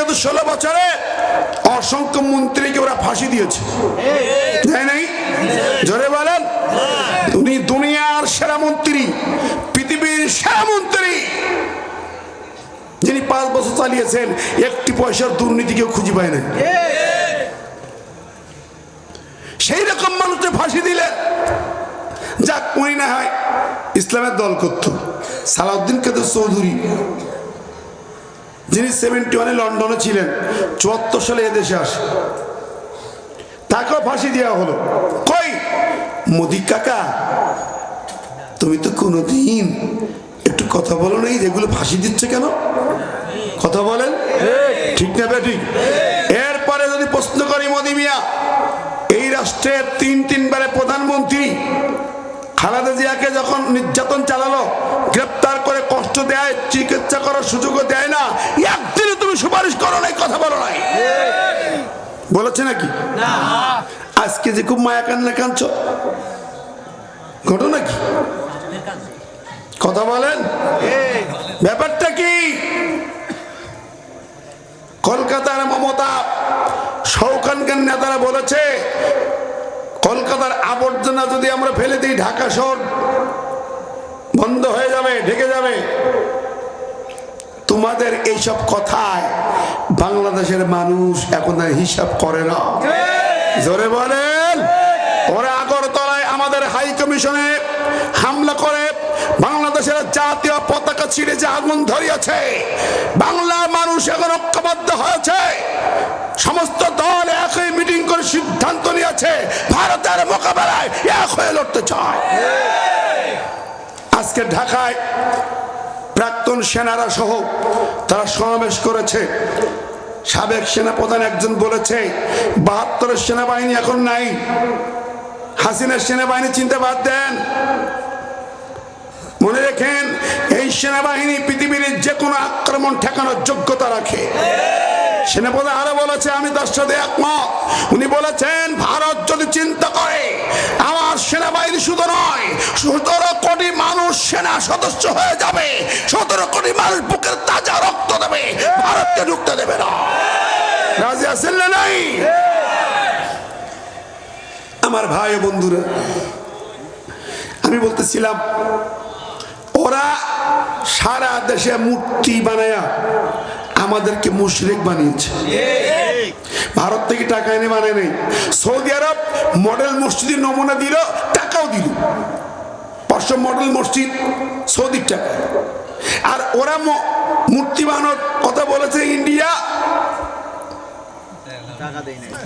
বিগত 16 বছরে অসংখ্য মন্ত্রীকে ওরা ফাঁসি দিয়েছে, তাই নাই? জোরে বলেন। উনি দুনিয়ার সেরা মন্ত্রী, পৃথিবীর সেরা মন্ত্রী, যিনি 5 বছর চালিয়েছেন, একটি পয়সার দুর্নীতি কেউ খুঁজে পায় না। সেই রকম মানুষকে ফাঁসি দিলেন। যাক, উনি না হয় ইসলামের দল করত। সালাউদ্দিন কাদের চৌধুরী, যিনি 71-এ লন্ডনে ছিলেন, 74 সালে এদেশে আসে, তাকেও ফাঁসি দেওয়া হলো। কই মোদি কাকা, তুমি তো কোনোদিন একটু কথা বলো নাই, যেগুলো ফাঁসি দিচ্ছে কেন? কথা বলেন, ঠিক না বেঠিক? এরপরে যদি প্রশ্ন করি, মোদি মিয়া এই রাষ্ট্রের 3 বারে প্রধানমন্ত্রী খালেদা জিয়াকে যখন নির্যাতন চালালো, গ্রেপ্তার করে কষ্ট দেয়, চিকিৎসা করার সুযোগও দেয় না, একদিনে তুমি সুপারিশ করো নাই, কথা বলো নাই, বলেছে নাকি? আজকে যে খুব মায়া কান্না কাঁদছ, ঘটনা কি? কথা বলেন, ব্যাপারটা কি? কলকাতার মমতা শওকতখান নেতারা বলেছে, কলকাতার আবর্জনা যদি আমরা ফেলে দিই, ঢাকা শহর বন্ধ হয়ে যাবে, ঢেকে যাবে। তোমাদের এইসব কথায় বাংলাদেশের মানুষ এখন আর হিসাব করে না। জোরে বলেন। ওরা আগরতলায় আমাদের হাই কমিশনে হামলা করে বাংলাদেশের জাতীয় পতাকা ছিঁড়ে যে আগুন ধরিয়েছে, বাংলা মানুষ এখন ঐক্যবদ্ধ হয়েছে। সমস্ত দল একই মিটিং করে সিদ্ধান্ত নিয়েছে ভারতের মোকাবেলায় এক হয়ে লড়তে চায়। আজকে ঢাকায় প্রাক্তন সেনারা সহ তারা সমাবেশ করেছে। সাবেক সেনাপ্রধান একজন বলেছে, 72-এর সেনাবাহিনী এখন নাই, হাসিনার সেনাবাহিনী চিন্তা বাদ দেন। মনে রাখেন, এই সেনাবাহিনী পৃথিবীর যে কোনো আক্রমণ ঠেকানোর যোগ্যতা রাখে। সেনাপ্রধান আরো বলেছে, আমি তার সাথে একমত। উনি বলেছেন, ভারত যদি চিন্তা করে আমার সেনাবাহিনী শুধু নয়, 17 কোটি মানুষ সেনা সদস্য হয়ে যাবে, 17 কোটি মানুষ বুকের তাজা রক্ত দেবে, ভারতকে ঢুকতে দেবে না। রাজি আছেন না নাই? আমার ভাই ও বন্ধুরা, আমি বলতেছিলাম, ওরা সারা দেশে মূর্তি বানায়া আমাদেরকে মুশরিক বানিয়েছে। ভারত থেকে টাকা এনে বানায় নেই। সৌদি আরব মডেল মসজিদের নমুনা দিল, টাকাও দিল, 500 মডেল মসজিদ সৌদির টাকা। আর ওরা মূর্তি বানানোর কথা বলেছে ইন্ডিয়া,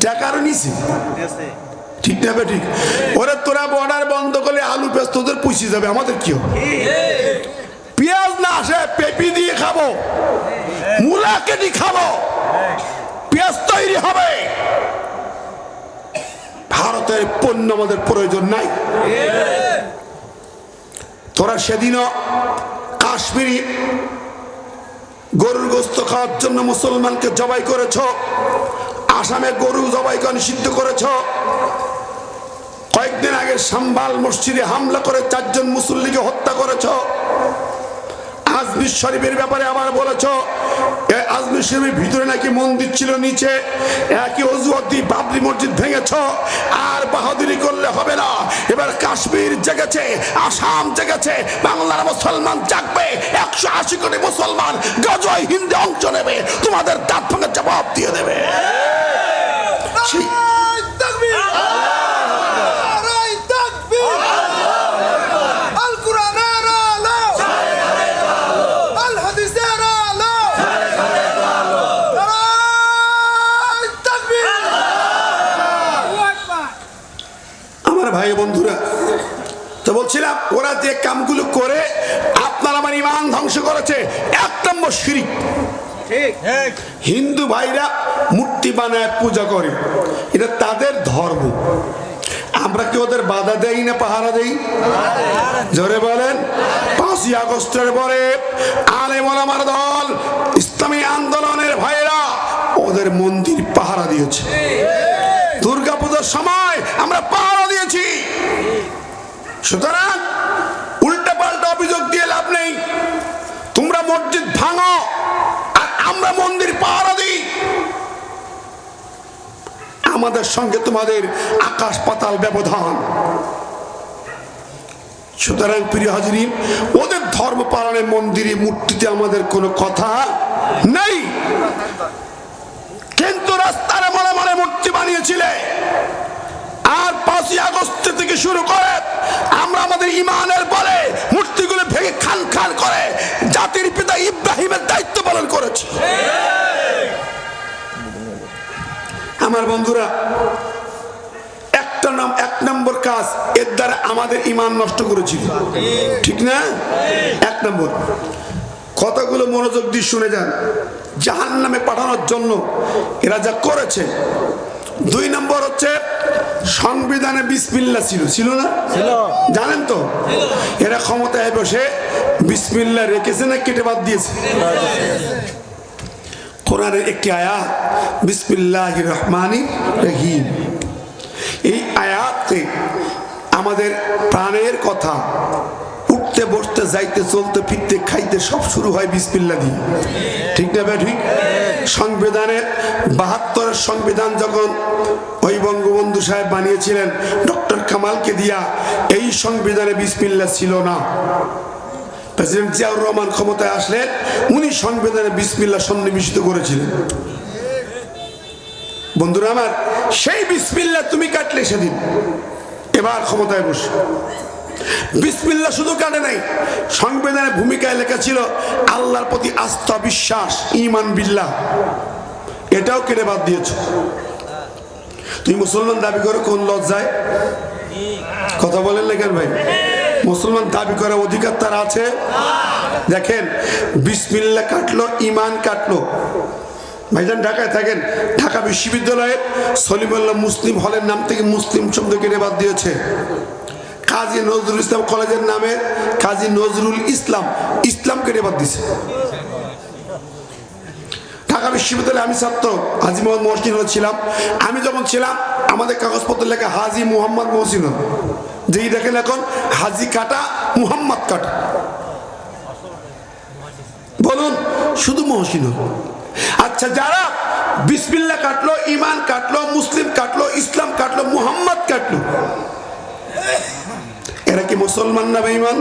টাকারও নিছে, ঠিক না ঠিক? ওরা তোরা বর্ডার বন্ধ করলে আলু পেঁয়াজ তোদের পুষে যাবে, আমাদের কি হবে? পেঁয়াজ না আসে পেঁপি দিয়ে খাবো, মূলা কেটে খাবো, পেঁয়াজ তৈরি হবে। ভারতের পণ্য আমাদের প্রয়োজন নাই। তোরা সেদিনও কাশ্মীরি গরুর গোস্ত খাওয়ার জন্য মুসলমানকে জবাই করেছ, আসামে গরু জবাই করে নিষিদ্ধ করেছ। কয়েকদিন আগে সাম্বাল মসজিদে হামলা করে 4 জন মুসল্লিকে হত্যা করেছ। আজমির শরীফের ব্যাপারে আবার বলেছ, আজমির শরীফের ভিতরে নাকি মন্দির ছিল, নিচে একই অজুহাত দিয়ে বাবরি মসজিদ ভেঙেছ। আর বাহাদুরি করলে হবে না, এবার কাশ্মীর জেগেছে, আসাম জেগেছে, বাংলার মুসলমান জাগবে। 180 কোটি মুসলমান গজওয়ায় হিন্দে অংশ নেবে, তোমাদের দাঁত ভাঙে জবাব দিয়ে দেবে। ভাই বন্ধুরা, তো বলছিলাম, ওরা যে কামগুলো করে আপনার আমার ঈমান ধ্বংস করেছে। 1 নম্বর শিরক। হিন্দু ভাইরা মূর্তি বানায় পূজা করে, এটা তাদের ধর্ম। আমরা কি ওদের বাধা দেই না পাহারা দেই? জোরে বলেন। 5ই আগস্টের পরে আলেম ওলামার দল, ইসলামী আন্দোলনের ভাইরা ওদের মন্দির পাহারা দিয়েছে। দুর্গাপূজার সময় আমরা পাহারা দিয়েছি। সুতরাং উল্টা পাল্টা অভিযোগ দিয়ে লাভ নেই। তোমরা মসজিদ ভাঙো আর আমরা মন্দির পাহারা দিই, আমাদের সঙ্গে তোমাদের আকাশ পাতাল ব্যবধান। সুতরাং প্রিয় হাজিরিন, ওদের ধর্ম পালনের মন্দিরে মূর্তিতে আমাদের কোনো কথা নেই, কিন্তু রাস্তার মনে মনে মূর্তি বানিয়েছিলে। আর 5ই আগস্ট থেকে শুরু করে আমরা আমাদের ইমানের বলে মূর্তিগুলো ভেঙে খান খান করে জাতির পিতা ইব্রাহিমের দায়িত্ব পালন করেছি। আমার বন্ধুরা, এক নম্বর কাজ এর দ্বারা আমাদের ইমান নষ্ট করেছিল, ঠিক না? 1 নম্বর, কথাগুলো মনোযোগ দিয়ে শুনে যান, জাহান্নামে পাঠানোর জন্য এরা যা করেছে। 2 নম্বর হচ্ছে সংবিধানে বিসমিল্লাহ ছিল না? জানেন তো, এরা ক্ষমতায় বসে বিসমিল্লাহ রেখেছে না কেটে বাদ দিয়েছে? কোরআনের একটি আয়াত বিসমিল্লাহির রহমানির রহিম, এই আয়াতে আমাদের প্রাণের কথা, উঠতে বসতে যাইতে চলতে ফিরতে খাইতে সব শুরু হয় বিসমিল্লাহ দিয়ে, ঠিক না ভাই? ঠিক। সংবিধানের 72-এর সংবিধান যখন ওই বঙ্গবন্ধু সাহেব বানিয়েছিলেন ডক্টর কামালকে দিয়া, এই সংবিধানে বিসমিল্লাহ ছিল না। প্রেসিডেন্ট জিয়াউর রহমান ক্ষমতায় আসলেন, উনি সংবিধানে বিসমিল্লাহ সন্নিবেশিত করেছিলেন। বন্ধুরা আমার, সেই বিসমিল্লাহ তুমি কাটলে সেদিন, এবার ক্ষমতায় বসে বিসমিল্লাহ শুধু কাটে নাই, সংবিধানের ভূমিকায় লেখা ছিল আল্লাহর প্রতি আস্থা, বিশ্বাস, ঈমান বিল্লাহ, এটাও কেটে বাদ দিয়েছ। তুমি মুসলমান দাবি করো কোন লজ্জায়? কথা বলেন না কেন ভাই? মুসলমান দাবি করার অধিকার তার আছে? দেখেন, বিসমিল্লাহ কাটলো, ঈমান কাটলো। ভাইজান ঢাকায় থাকেন, ঢাকা বিশ্ববিদ্যালয়ে সলিমুল্লাহ মুসলিম হলের নাম থেকে মুসলিম শব্দ কেটে বাদ দিয়েছে। কাজী নজরুল ইসলাম কলেজের নামে কাজী নজরুল ইসলাম, ইসলাম কেটে বাদ দিছে। ঢাকা বিশ্ববিদ্যালয়ে আমি ছাত্র, হাজী মোহাম্মদ মহসিন ছিলাম। আমি যখন ছিলাম আমাদের কাগজপত্র লেখা হাজী মোহাম্মদ মহসিন, যেই দেখেন এখন হাজী কাটা, মুহাম্মদ কাটা। বলুন, শুধু মহসিন। আচ্ছা, যারা বিসমিল্লাহ কাটলো, ঈমান কাটলো, মুসলিম কাটলো, ইসলাম কাটলো, মুহাম্মদ কাটলো, এরা কি মুসলমান না বেঈমান?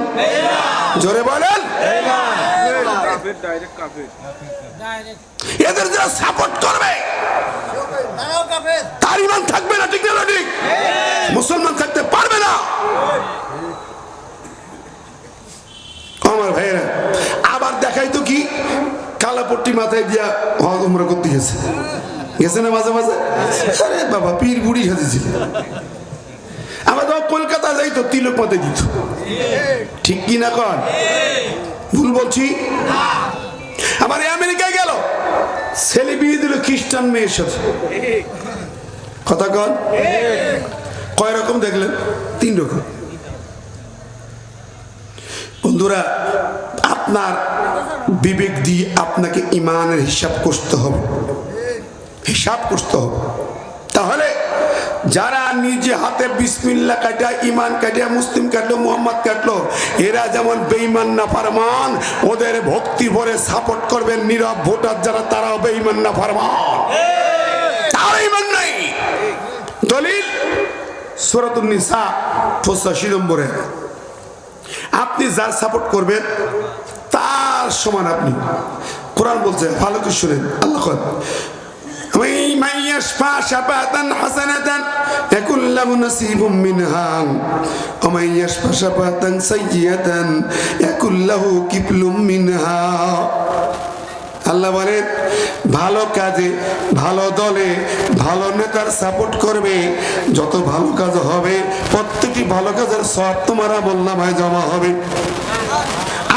জোরে বলেন। এদের যারা সাপোর্ট করবে তার ঈমান থাকবে না, ঠিক না? ঠিক। মুসলমান থাকতে পারবে না। আমার ভাইয়েরা, আবার দেখাই তো কি, কালাপট্টি মাথায় দিয়া হজ উমরা করতে গেছে না মাঝে মাঝে? আরে বাবা, পীর বুড়ি সাজেছিল। আমার তো কলকাতা যাইতো, তিলক মাথায় দিত, ঠিক কি না? কন ভুল বলছি? আমার আমেরিকায় গেল, ছেলে বিয়ে দিল খ্রিস্টান মেয়ের সাথে। কথা কন, কয় রকম দেখলেন? 3 রকম। বন্ধুরা, আপনার বিবেক দিয়ে আপনাকে ইমানের হিসাব করতে হবে, হিসাব করতে হবে। তাহলে যারা নিজে হাতে বিসমিল্লাহ কাটা, ঈমান কাটা, মুসলিম কাটলো, মুহাম্মদ কাটলো, এরা যেমন বেঈমান নাফরমান, ওদের ভক্তি ভরে সাপোর্ট করবেন নীরব ভোটার যারা, তারাও বেঈমান নাফরমান, তারা ঈমান নাই। দলিল সূরাতুন নিসা 85 নম্বরে। আপনি যার সাপোর্ট করবেন তার সমান আপনি। কোরআন বলছে, ভালো করে শুনেন, আল্লাহ কয় من يشفع شفاعة حسنة يكن له نصيب منها ومن يشفع شفاعة سيئة يكن له كفل منها। আল্লাহ বলেন, ভালো কাজে, ভালো দলে, ভালো নেতার সাপোর্ট করবে, যত ভালো কাজ হবে প্রত্যেকটি ভালো কাজের সব তোমার আমলনামায় জমা হবে।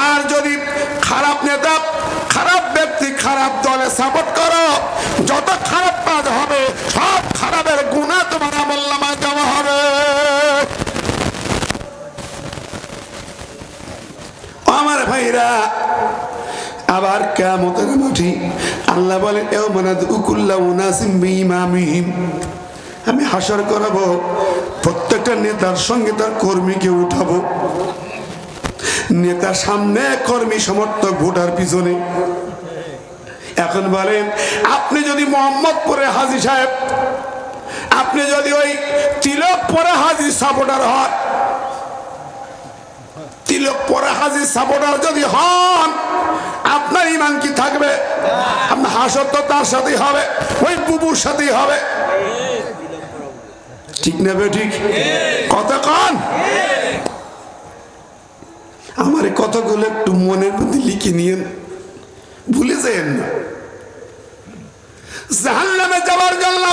আর যদি খারাপ নেতা, খারাপ ব্যক্তি, খারাপ দলে সাপোর্ট করো, যত খারাপ কাজ হবে সব খারাপের গুনাহ তোমার আমলনামায় জমা হবে। আমার ভাইরা, আবার কিয়ামতের মাঠে আল্লাহ বলেন, ইয়াউমা নাদউ কুল্লা উনাসিম বিইমামিহিম, আমি হাসর করাবো, প্রত্যেকটা নেতার সঙ্গে তার কর্মীকে উঠাবো। নেতার সামনে, কর্মী সমর্থক ভোটার পিছনে। এখন বলেন, আপনি যদি মোহাম্মদপুরে হাজী সাহেব আপনি যদি ওই তিলক পরে হাজির সাপোর্টার হন, তিলক পরে হাজির সাপোর্টার যদি হন, আপনার ইমান কি থাকবে? আপনার হাসর তো তার সাথেই হবে, ওই বুবুর সাথেই হবে। ঠিক না বে ঠিক? কতক্ষণ আমার কতগুলো একটু মনের মধ্যে লিখে নিয়েন, ভুলে যাবেন না। জাহান্নামে যাওয়ার জন্য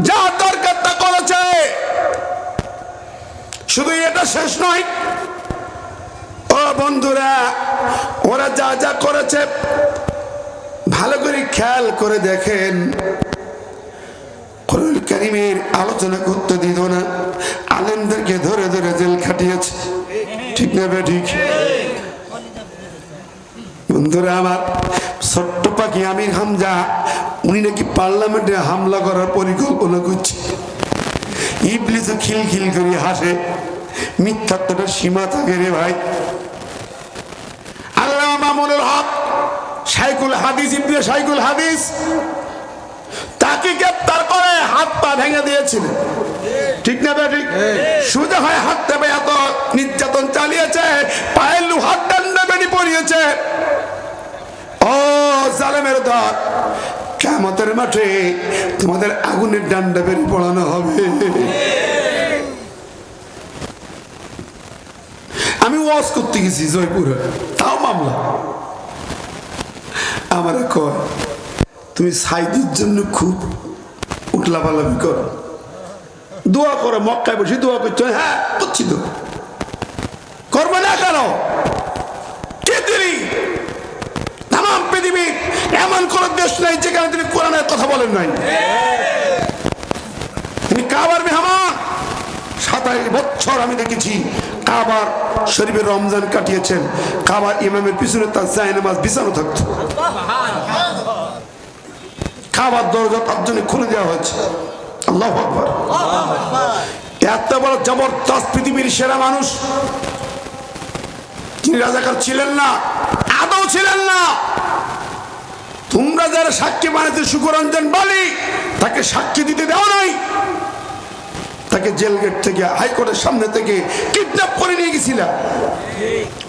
যা দরকার তা করেছে। শুধু এটা শেষ নয় ও বন্ধুরা, ওরা যা যা করেছে ভালো করে খেয়াল করে দেখেন। কুরআন কারীমের আলোচনা করতে দিত না, আলেমদেরকে ধরে ধরে জেল খাটিয়েছে। ঠিক না বে ঠিক? বন্ধুরা আমার, ছোট্ট পাখি আমির হামজা উনি নাকি পার্লামেন্টে হামলা করার পরিকল্পনা করছে। ইবলিস খিলখিল করে হাসে। মিথ্যাত্বটা সীমা থাকে রে ভাই। আল্লামা মামুনুল হক শাইখুল হাদিস, ইবনে শাইখুল হাদিস, তাকে গ্রেফতার করে হাত পা ভেঙে দিয়েছিলেন। ঠিক না ঠিক? সোজা হয় হাত পা এত নির্যাতন চালিয়েছে, পায়ের লোহার ডান্ডা বেনি পড়িয়েছে। ও জালেমের দল, কিয়ামতের মাঠে তোমাদের আগুনের ডান্ডা বেরি পড়ানো হবে। আমি ওয়াজ করতে গেছি জয়পুরে, তাও মামলা। আমার কয় তুমি সাইদির জন্য খুব উঠলাপালাপি করো, দোয়া করো, মক্কায় বসে দোয়া করছো। হ্যাঁ করছি তো, করবো না কেন? কে দিলি? তাম পৃথিবীর এমন কোন দেশ নাই যেখানে তিনি কোরআনের কথা বলেন নাই। তিনি কাবার মেহমান। 27 বছর আমি দেখেছি কাবার শরীফের রমজান কাটিয়েছেন। কাবার ইমামের পিছনে তার জায়নামাজ বিছানো থাকতো। কাবার দরজা তার জন্য খুলে দেওয়া হয়েছে। আল্লাহু আকবার। এত বড় জবরদস্ত পৃথিবীর সেরা মানুষ, তিনি রাজাকার ছিলেন না, আদৌ ছিলেন না। তোমরা যারা সাক্ষী বানাতে সুকরঞ্জন বলি, তাকে সাক্ষী দিতে দেওয়া নাই। তাকে জেল গেট থেকে, হাইকোর্টের সামনে থেকে কিডন্যাপ করে নিয়ে গেছিল।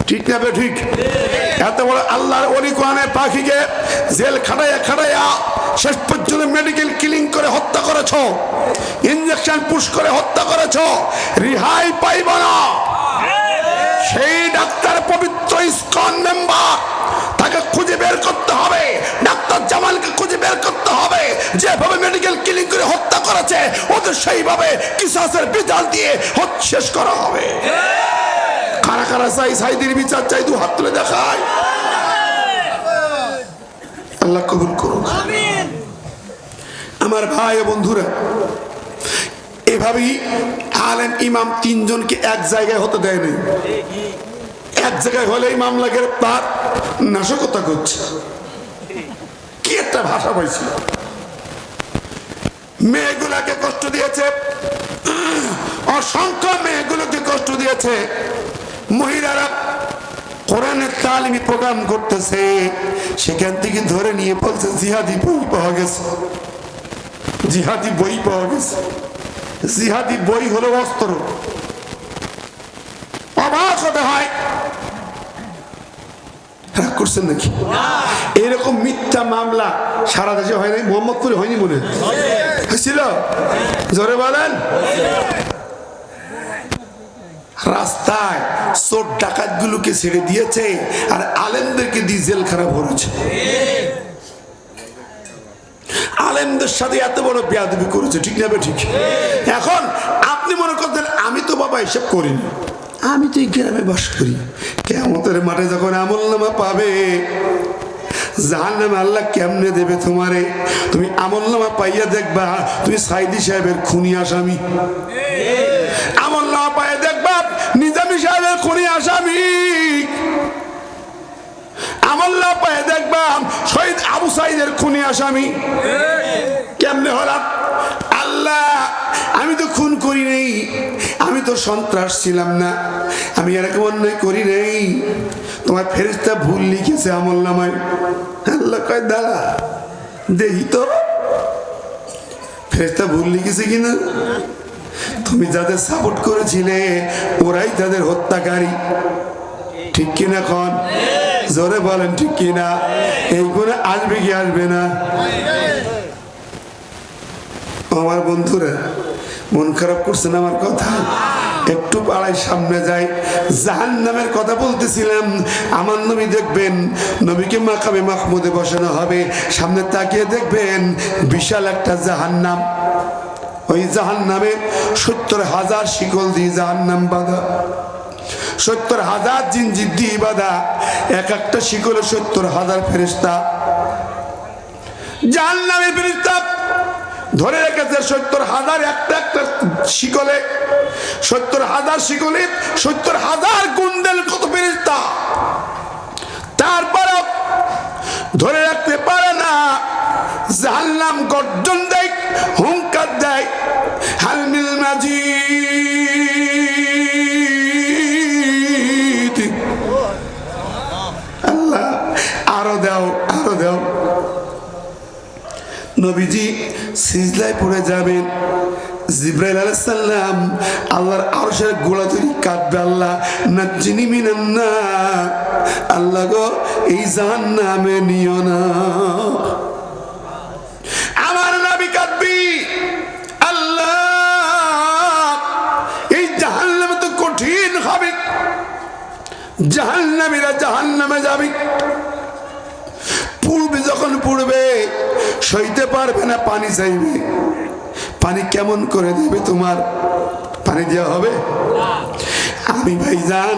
ঠিক না বে ঠিক? এত বড় আল্লাহর ওলি কোরআনের পাখিকে জেল খাটাইয়া খাটাইয়া শেষ পর্যন্ত মেডিকেল কিলিং করে হত্যা করেছ, ইনজেকশন পুশ করে হত্যা করেছ, রিহাই পাইব না। সেই ডাক্তার পবিত্র ইসকন মেম্বার, তাকে খুঁজে বের করতে হবে। ডাক্তার জামালকে খুঁজে বের করতে হবে। যেভাবে মেডিকেল কিলিং করে হত্যা করেছে, ওদের সেইভাবে কিসাসের বিচার দিয়ে শেষ করা হবে। কারা কারা চাই সাইদির বিচার চাই? দু হাত তুলে দেখায়। আল্লাহ কবুল করুন। আমার ভাই ও বন্ধুরা, এভাবেই আলেম ইমাম তিনজনকে এক জায়গায় হতে দেয় নাই। এক জায়গায় হলেই মামলা গ্রেপ্তার, নাশকতা করছে। কি একটা ভাষা পাইছিল। মেয়েগুলাকে কষ্ট দিয়েছে, অসংখ্য মেয়েগুলোকে কষ্ট দিয়েছে। মহিলারা কোরআনের তালিমি প্রোগ্রাম করতেছে, সেখান থেকে ধরে নিয়ে বলছে জিহাদি বই পাওয়া গেছে, জিহাদি বই পাওয়া গেছে। জিহাদি বই হলো অস্ত্র। অবাক হতে হয়। রাগ করছেন নাকি? এরকম মিথ্যা মামলা সারা দেশে হয় নাই? মোহাম্মদপুরে হয়নি মনে হয়েছিল? জোরে বলেন। রাস্তায় চোর ডাকাত গুলোকে ছেড়ে দিয়েছে, আর আলেমদেরকে দিয়ে জেলখানা ভরেছে। আলেমদের সাথে এত বড় বেয়াদবি করেছে। ঠিক না ঠিক? এখন আপনি মনে করতেন আমি তো বাবা এসব করিনি, আমি তো এই গ্রামে বাস করি। কিয়ামতের মাঠে যখন আমলনামা পাবে, জাহান্নামে আল্লাহ কেমনে দেবে তোমারে? তুমি আমলনামা পাইয়া দেখবা তুমি সাইদি সাহেবের খুনি আসামি। আমলনামা পাইয়া দেখবা নিজামী সাহেবের খুনি আসামি। আমলনামা পাইয়া দেখবা শহীদ আবু সাইদের খুনি আসামি। কেমনে হলাম? আল্লাহ, আমি তো খুন করি নাই, আমি তো সন্ত্রাস ছিলাম না, আমি এরকম অন্যায় করি নাই। তোমার ফেরেশতা ভুল লিখেছে আমলনামায়। আল্লাহ কয় দাঁড়া দেখি তো। ফেরেশতা ভুল লিখেছে কিনা? তুমি যাদের সাপোর্ট করেছিলে ওরাই তাদের হত্যাকারী। ঠিক কিনা খন? জোরে বলেন ঠিক কিনা? এই গুণে আসবে কি আসবে না? আমার বন্ধুরা মন খারাপ করছেন আমার কথা? একটু পাড়ায় সামনে যাই, জাহান্নামের কথা বলতেছিলাম। আমার নবী দেখবেন, নবীকে মাকামে মাহমুদে বসানো হবে, সামনে তাকিয়ে দেখবেন বিশাল একটা জাহান্নাম। ওই জাহান্নামে 70,000 শিকল দিয়ে জাহান্নাম বাঁধা, 70,000 জিনজির দিয়ে বাঁধা, এক একটা শিকলে 70,000 ফেরেশতা। জাহান্নামে ফেরেশতা ধরে রেখেছে 70,000 একটা একটা শিকলে, 70,000 শিকলে 70,000 কুণ্ডল কত ফেরেশতা। তারপর ধরে রাখতে পারে না, জাহান্নাম গর্জন দেয়, হুঙ্কার দেয়, হালমিল মাজিদ, আল্লাহ আরো দাও, আরো দাও। নবীজি সিজদায় পড়ে যাবেন। জিবরাইল আলাইহিস সালাম আল্লাহর আরশের গোলা ধরে কাঁদবে, আল্লাহ নাজ্জিনি মিনান নার, আল্লাহ গো এই জাহান্নামে নিও না। আমার নবী কাঁদবি, আল্লাহ এই জাহান্নামে তো কঠিন হবে, জাহান্নামীরা জাহান্নামে যাবে। পূর্বে যখন পূর্বে সইতে পারবে না, পানি চাইবে। পানি কেমন করে দেবে তোমার? পানি দেওয়া হবে? আমি ভাইজান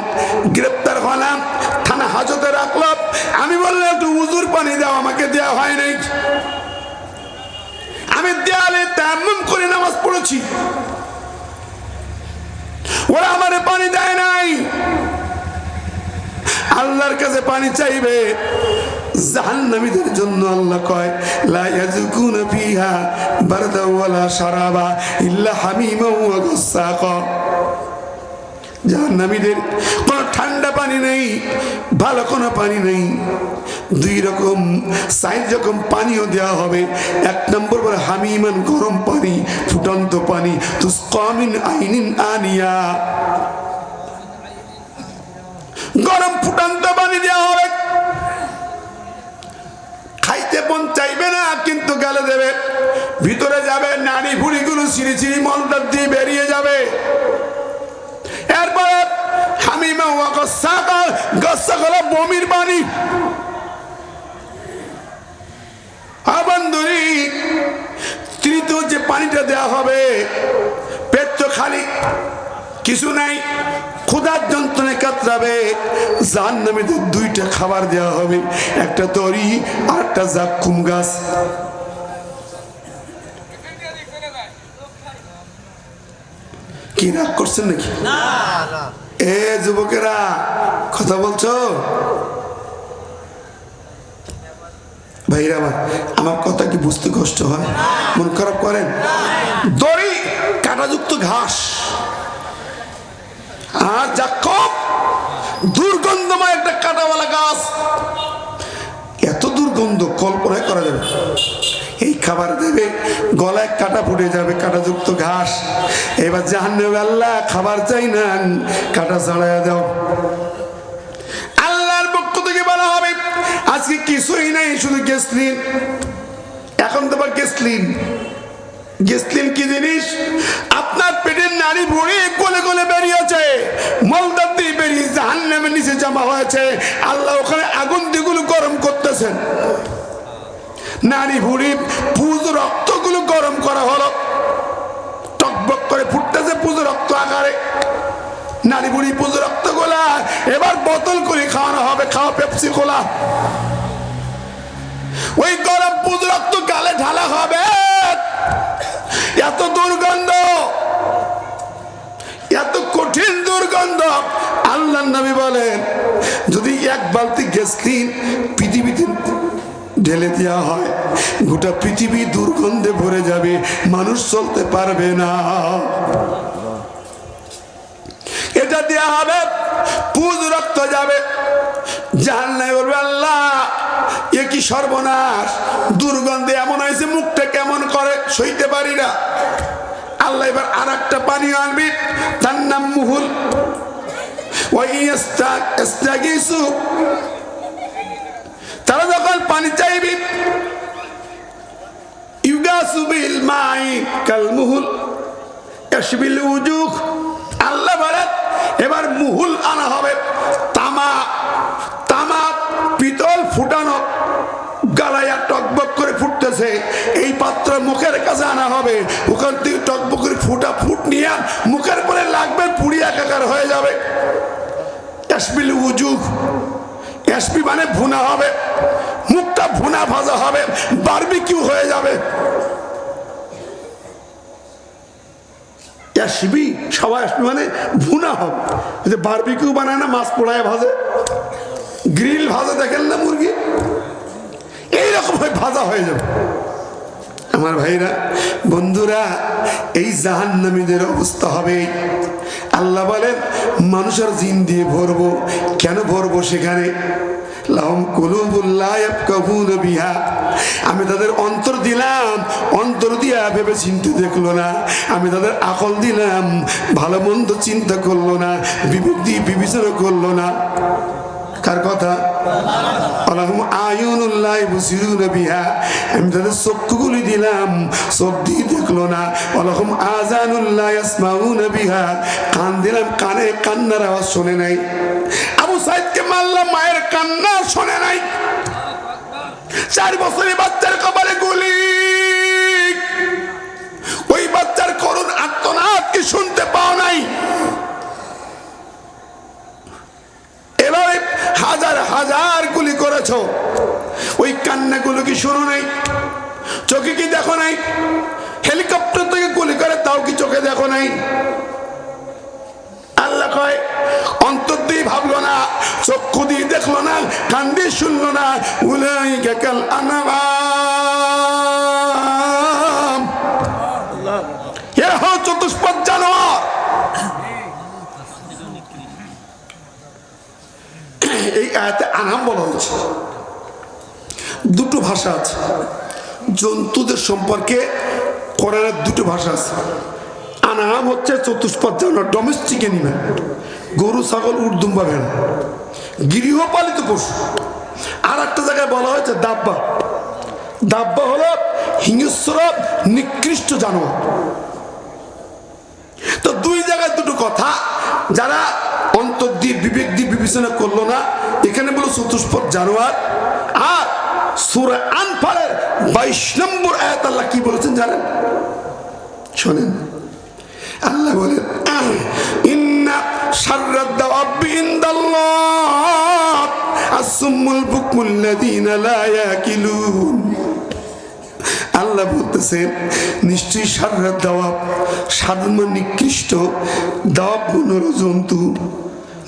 গ্রেপ্তার হলাম, থানা হাজতে রাখলাম, আমি বললাম একটু উজুর পানি দাও, আমাকে দেওয়া হয় নাই। আমি দেয়ালে তায়াম্মুম করে নামাজ পড়েছি, ওরা আমারে পানি দেয় নাই। আল্লাহর কাছে পানি চাইবে। জাহান্নামীদের জন্য আল্লাহ কয় লা ইয়াযুকুনা ফিহা বারদা ওয়ালা শারাবা ইল্লা হামিমা ওয়া গাসসাকা। জাহান্নামীদের কোনো ঠান্ডা পানি নেই, ভালো কোনো পানি নেই। দুই রকম 4 রকম পানিও দেওয়া হবে। এক নম্বর বলে হামিমান, গরম পানি, ফুটন্ত পানি, তুসকা মিন আইনিন আনিয়া, গরম ফুটন্ত পানি দেওয়া হবে। খাইতে মন চাইবে না, কিন্তু গালে দেবে, ভিতরে যাবে, নাড়ি ভুড়িগুলো চিরি চিরি মলদার দিয়ে বেরিয়ে যাবে। এরপরে হামিমা ওয়া গাসসাকা, গাসসাকা হলো বমির পানি। আবান্ধরি তৃতীয় যে পানিটা দেওয়া হবে, পেট তো খালি, কিছু নাই, ক্ষুধার যন্ত্রণে কাতরাবে। জাহান্নামীদের 2টা খাবার দেওয়া হবে, একটা তরি আর একটা জাক্কুম গাছ। কি রাগ করছেন নাকি? এ যুবকেরা কথা বলছো? ভাইরা আমার কথা কি বুঝতে কষ্ট হয়? মন খারাপ করেন? দড়ি কাঁটাযুক্ত ঘাস আর জাক্কুম দুর্গন্ধময় একটা কাঁটাওয়ালা গাছ, এত দুর্গন্ধ কল্পনাই করা যাবে। এই খাবার দেবে, গলায় কাঁটা ফুটে যাবে, কাঁটাযুক্ত ঘাস। এবার জাহান্নামে আল্লাহ খাবার চাই না, কাঁটা ছাড়াইয়া দাও। আল্লাহর পক্ষ থেকে বলা হবে আজকে কিছুই নাই, শুধু গ্যাসলিন। এখন তো আবার গ্যাসলিন। গ্যাসলিন কি জিনিস? আপনার পেটের নাড়ি ভুঁড়ি গলে গলে বেরিয়েছে, মলদার দিয়ে বেরিয়ে জাহান্নামের নিচে জমা হয়েছে। আল্লাহ ওখানে আগুন দিগুলো গরম করতেছেন, নাড়ি ভুঁড়ি পুজ রক্তগুলো গরম করা হলো, টকবক করে ফুটতেছে পুজ রক্ত আকারে। নাড়ি ভুঁড়ি পুজ রক্ত গোলা এবার বোতল করে খাওয়ানো হবে, খাওয়া পেপসি কোলা। ওই গরম পুজ রক্ত গালে ঢালা হবে। এত দুর্গন্ধ, এত কঠিন দুর্গন্ধ। আল্লাহর নবী বলেন যদি 1 বালতি গ্যাসলিন পৃথিবীতে ঢেলে দেওয়া হয়, গোটা পৃথিবী দুর্গন্ধে ভরে যাবে, মানুষ চলতে পারবে না। এটা দেওয়া হবে, পুজ রক্ত যাবে। জাহান্নামে বলবে আল্লাহ এ কি সর্বনাশ, দুর্গন্ধে এমন হয়েছে, মুখটা কেমন করে, সইতে পারি না। আল্লাহ এবার আর একটা পানি আনবি, তার নাম মুহুল। তারা যখন পানি চাইবি, ইউগাসুবিল মাই কাল মুহুল ইয়াশবিল উজুহ, আল্লাহ বলেন এবার মুহুল আনা হবে, তামা তামা পিতল ফুটানো, গালায়া টকবক করে ফুটতেছে, এই পাত্র মুখের কাছে আনা হবে, ওখান থেকে টকবক করে ফুট নিয়ে মুখের পরে লাগবে, পুড়ি একাকার হয়ে যাবে। ইয়াশবিল উজুহ, ইয়াশবি মানে ভুনা হবে, মুখটা ভুনা ভাজা হবে, বারবিকিউ হয়ে যাবে। ইয়াশবি সবাই আসবি মানে ভুনা হবে, যে বারবিকিউ বানায় না, মাছ পোড়ায় ভাজে, গ্রিল ভাজা দেখেন না মুরগি, এইরকম ভাজা হয়ে যাবে। আমার ভাইরা বন্ধুরা, এই জাহান্নামীদের অবস্থা হবে। আল্লাহ বলেন মানুষের জিন দিয়ে ভরবো। কেন ভরবো? সেখানে লাহুম কুলুবুন লা ইয়াফকাহুনা বিহা, আমি তাদের অন্তর দিলাম, অন্তর দিয়া ভেবে চিন্তা দেখলো না। আমি তাদের আকল দিলাম, ভালো মন্দ চিন্তা করলো না, বিবেক দিয়ে বিবেচনা করলো না। কার কথা? আলাহুম আয়ুনুন লা ইবসিরুনা বিহা, আমি তাদের চক্ষুগুলি দিলাম, চোখ দিয়ে দেখলো না। আলাহুম আযানুন লা ইয়াসমাউনা বিহা, কান দিলাম, কানে কান্নার আওয়াজ শোনে নাই। আবু সাইদকে মারলাম, মায়ের কান্না শোনে নাই। 4 বছরের বাচ্চার কপালে গুলি, ওই বাচ্চার করুণ আর্তনাদ কি শুনতে পাও নাই? এভাবে হাজার হাজার গুলি করেছ, ওই কান্নাগুলো কি শোনো নাই? চোখে কি দেখো নাই? হেলিকপ্টার থেকে গুলি করে, তাও কি চোখে দেখো নাই? আল্লাহ কয় অন্তর দিয়ে ভাবলো না, চক্ষু দিয়ে দেখলো না, কান দিয়ে শুনলো না। উলাইকা কাল আনআম, এরা হলো চতুষ্পদ জানোয়ার। এই আয়াতে আনাম বলা হচ্ছে। দুটো ভাষা আছে জন্তুদের সম্পর্কে, কোরআনের দুটো ভাষা আছে। আনাম হচ্ছে চতুষ্পদ জানোয়ার, ডোমেস্টিক এনিম্যাল, গরু ছাগল উট দুম্বা ভেড়া, গৃহপালিত পশু। আর একটা জায়গায় বলা হয়েছে দাব্বা। দাব্বা হলো হিংস্র নিকৃষ্ট জানোয়ার। তো দুই জায়গায় দুটো কথা, যারা অন্তর দিয়ে বিবেক দিয়ে বিবেচনা করলো না, এখানে বলো চতুষ্পদ জানোয়ার। আর সূরা আনফালের 22 নম্বর আয়াত আল্লাহ কি বলেছেন জানেন? শোনেন, আল্লাহ বলেন ইন্না শাররাদ দাওয়াবি ইনদাল্লাহ আসসুম্মুল বুকমুল্লাযীনা লা ইয়াকিলুন। আল্লাহ বলতেছেন নিশ্চয়ই শাররাদ দাওয়াব, সাধারণ নিকৃষ্ট, দাওয়াব হল জন্তু,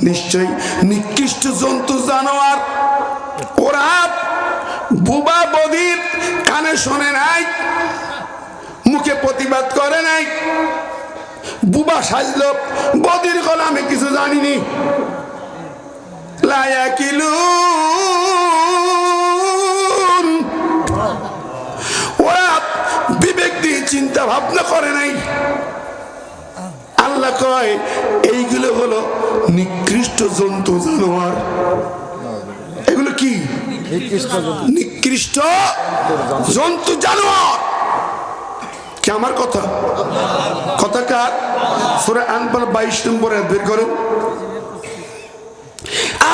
নিশ্চয়ই নিকৃষ্ট জন্তু জানোয়ার। ওরা বুবা বধির, কানে শোনে নাই, মুখে প্রতিবাদ করে নাই, বুবা সাজলো, বধির হল আমি কিছু জানিনি। লা ইয়াকিলুন, ওরা বিবেক দিয়ে চিন্তা ভাবনা করে নাই। আল্লাহ কয় এইগুলো হলো নিকৃষ্ট জন্তু জানোয়ার। এগুলো কি? নিকৃষ্ট জন্তু জানোয়ার। কি আমার কথা? কথা কার? সূরা আনফাল 22 নম্বর আয়াত বের করেন।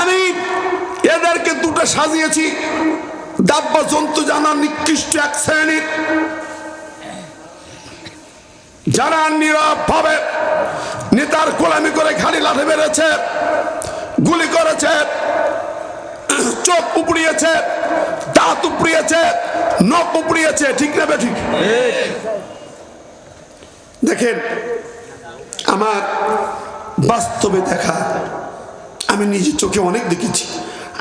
আমি এদেরকে দুটো সাজিয়েছি, দাব্বা জন্তু জানোয়ার, নিকৃষ্ট এক শ্রেণীর, যারা নীরব ভাবে নেতার গোলামি করে খালি লাঠি মেরেছে, গুলি করেছে, চোখ উপড়িয়েছে, দাঁত উপড়িয়েছে, নখ উপড়িয়েছে। ঠিক না বেঠিক? দেখেন, আমার বাস্তবে দেখা, আমি নিজের চোখে অনেক দেখেছি।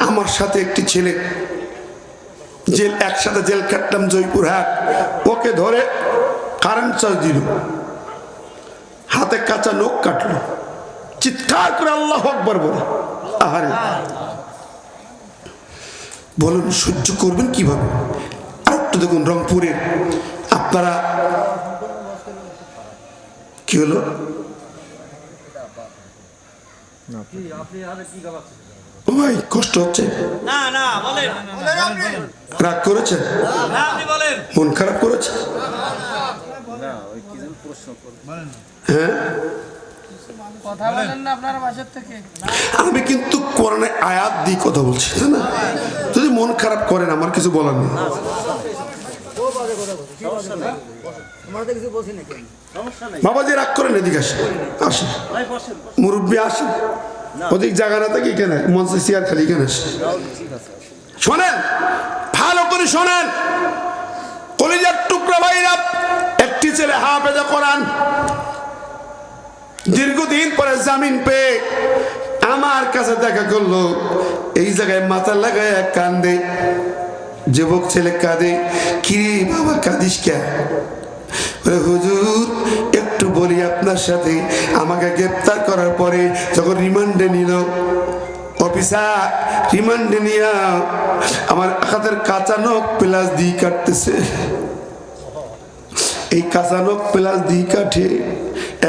আমার সাথে একটি ছেলে জেল, একসাথে জেল কাটলাম জয়পুরহাট, ওকে ধরে কারেন্ট চার্জ দিল, হাতে কাঁচা নখ কাটলো, চিৎকার করে আল্লাহু আকবার বলে। আহারে, বলুন সহ্য করবেন কিভাবে? আর একটু দেখুন রংপুরের, আপনারা কি হলো? ও ভাই কষ্ট হচ্ছে, রাগ করেছে, মন খারাপ করেছে? হ্যাঁ, আমি কিন্তু কোরআনে আয়াত দিয়ে কথা বলছি, তাই না? যদি মন খারাপ করেন আমার কিছু বলার নেই। বাবাজি রাগ করেন, এদিকে আসেন, আসেন মুরব্বী আসেন, ওদিক জায়গা না থাকে এখানে মঞ্চে চেয়ার খালি এখানে আসেন। শোনেন, ভালো করে শোনেন কলিজার টুকরা ভাইরা, একটি ছেলে হাফেজে কোরআন, দীর্ঘদিন পরে জামিন পেয়ে আমার কাছে দেখা করলো, এই জায়গায় মাথা লাগায় কান্দে। যুবক ছেলে কাঁদে, কি বাবা কাঁদিস কে? হুজুর একটু বলি আপনার সাথে, আমাকে গ্রেপ্তার করার পরে যখন রিমান্ডে নিল অফিসার, রিমান্ডে নিয়ে আমার হাতের কাঁচা নখ প্লাস দিয়ে কাটতেছে। এই কাঁচা নখ প্লাস দিয়ে কাটে,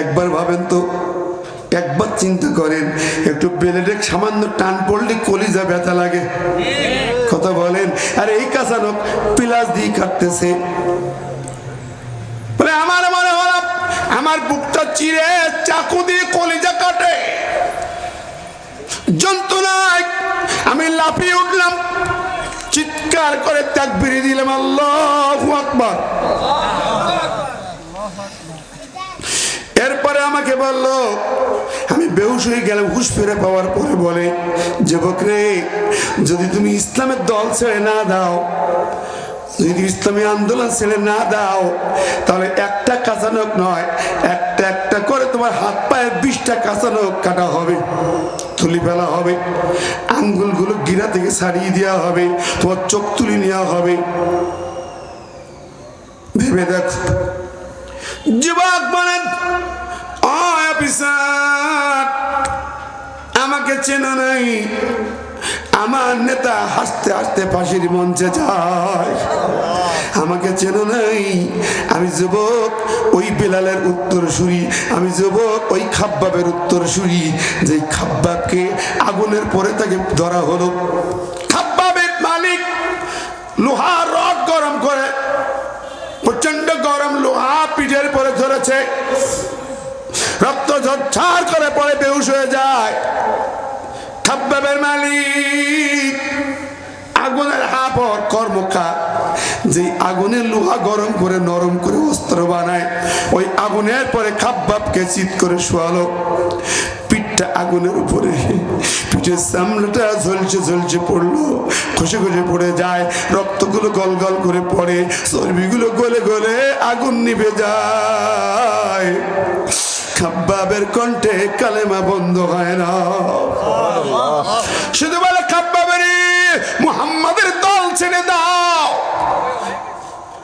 একবার ভাবেন তো, একবার চিন্তা করেন, একটু ব্লেডে সামান্য টান পড়লে কলিজা ব্যথা লাগে, কথা বলেন। আর এই কাঁচা নখ প্লাস দিয়ে কাটতেছে। আমার মনে হল আমার বুকটা চিরে চাকু দিয়ে কলিজা কাটে, যন্ত্রণায় আমি লাফিয়ে উঠলাম, চিৎকার করে তাকবীর দিলাম, আল্লাহু আকবার। এরপরে আমাকে বলল, আমি বেহুশ হয়ে গেলাম। হুশ ফিরে পাওয়ার পরে বলে, যুবক রে, যদি তুমি ইসলামের দল ছেড়ে না দাও, যদি ইসলামী আন্দোলন ছেড়ে না দাও, তাহলে একটা কাঁচা নখ নয়, একটা একটা করে তোমার হাত পায়ে 20টা কাঁচা নখ কাটা হবে, তুলি ফেলা হবে, আঙ্গুলগুলো গিরা থেকে ছাড়িয়ে দেওয়া হবে, তোমার চোখ তুলি নেওয়া হবে। ভেবে দেখ। যুবক বলেন, আমাকে চেনা নাই, আমার নেতা হাসতে হাসতে ফাঁসির মঞ্চে যায়, আমাকে চেনো নাই, আমি যুবক ওই বেলালের উত্তরসূরি, আমি যুবক ওই খাব্বাবের উত্তরসূরি, যে খাব্বাবকে আগুনের পরে তাকে ধরা হলো। খাব্বাবের মালিক লোহার রড গরম করে, প্রচন্ড গরম লোহা পিঠের পরে ধরেছে, রক্ত ঝরঝর করে পরে বেহুশ হয়ে যায়। খাব্বাবের মালিক আগুনের হাপড় কর্মকার, যে আগুনের লোহা গরম করে নরম করে অস্ত্র বানায়, ওই আগুনের পরে খাব্বাবকে চিৎ করে শোয়ালো। পিঠটা আগুনের উপরে, পিঠের চামড়াটা ঝলছে ঝলছে পড়লো, খসে খসে পড়ে যায়, রক্তগুলো গল গল করে পড়ে, চর্বিগুলো গলে গলে আগুন নিভে যায়। খাব্বাবের কণ্ঠে কালেমা বন্ধ হয় না, শুধু বলে, খাব্বাবের মুহাম্মাদের দল ছেড়ে দাও।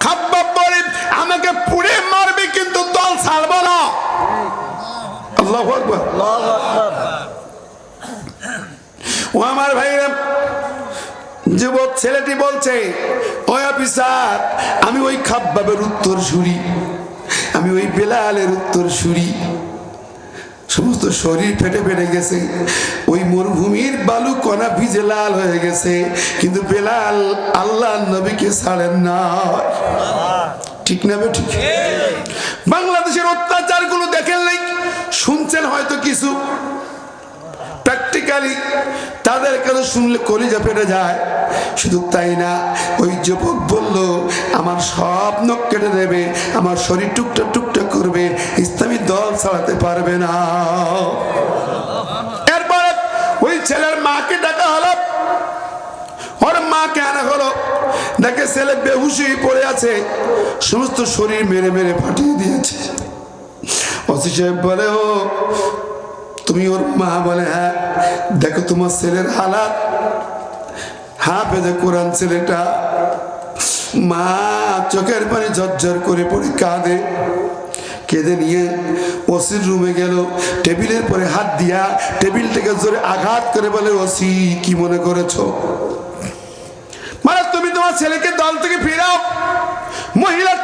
খাব্বাব বলে, আমাকে পুড়ে মারবে কিন্তু দল ছাড়ব না। আল্লাহু আকবার। ও আমার ভাইরা, যুবক ছেলেটি বলছে, ওই অফিসার, আমি ওই খাব্বাবের উত্তরসূরি, আমি ওই বেলালের উত্তরসূরি। সমস্ত শরীর ফেটে ফেটে গেছে, ওই মরুভূমির বালু কণা ভিজে লাল হয়ে গেছে, কিন্তু বেলাল আল্লাহর নবীকে ছাড়েন না। ঠিক না বে ঠিক? বাংলাদেশের অত্যাচার গুলো দেখেন নাই, শুনছেন হয়তো কিছু, প্র্যাকটিক্যালি তাদের কাছে শুনলে কলিজা ফেটে যায়। শুধু তাই না, ওই যুবক বলল, আমার সব নখ কেটে দেবে, আমার শরীর টুকটা টুকটা করবে, ইসলামী দল চালাতে পারবে না। এরপরে ওই ছেলের মাকে ডাকা হলো, ওর মাকে আনা হলো, দেখে ছেলে বেহুশ হয়ে পড়ে আছে, সমস্ত শরীর মেরে মেরে ফাটিয়ে দিয়েছে। ওসি সাহেব বলে, ও তুমি ওর মা? বলে, হ্যাঁ। দেখো তোমার ছেলের হালাত, হাফেজে কোরআন ছেলেটা। মা চোখের পানি ঝরঝর করে পড়ে কাঁদে, কেঁদে নিয়ে ওসির রুমে গেল, টেবিলের পরে হাত দিয়া টেবিলটাকে জোরে আঘাত করে বলে, ওসি কি মনে করেছো? মানে তুমি তোমার ছেলেকে দল থেকে ফিরাও। মহিলা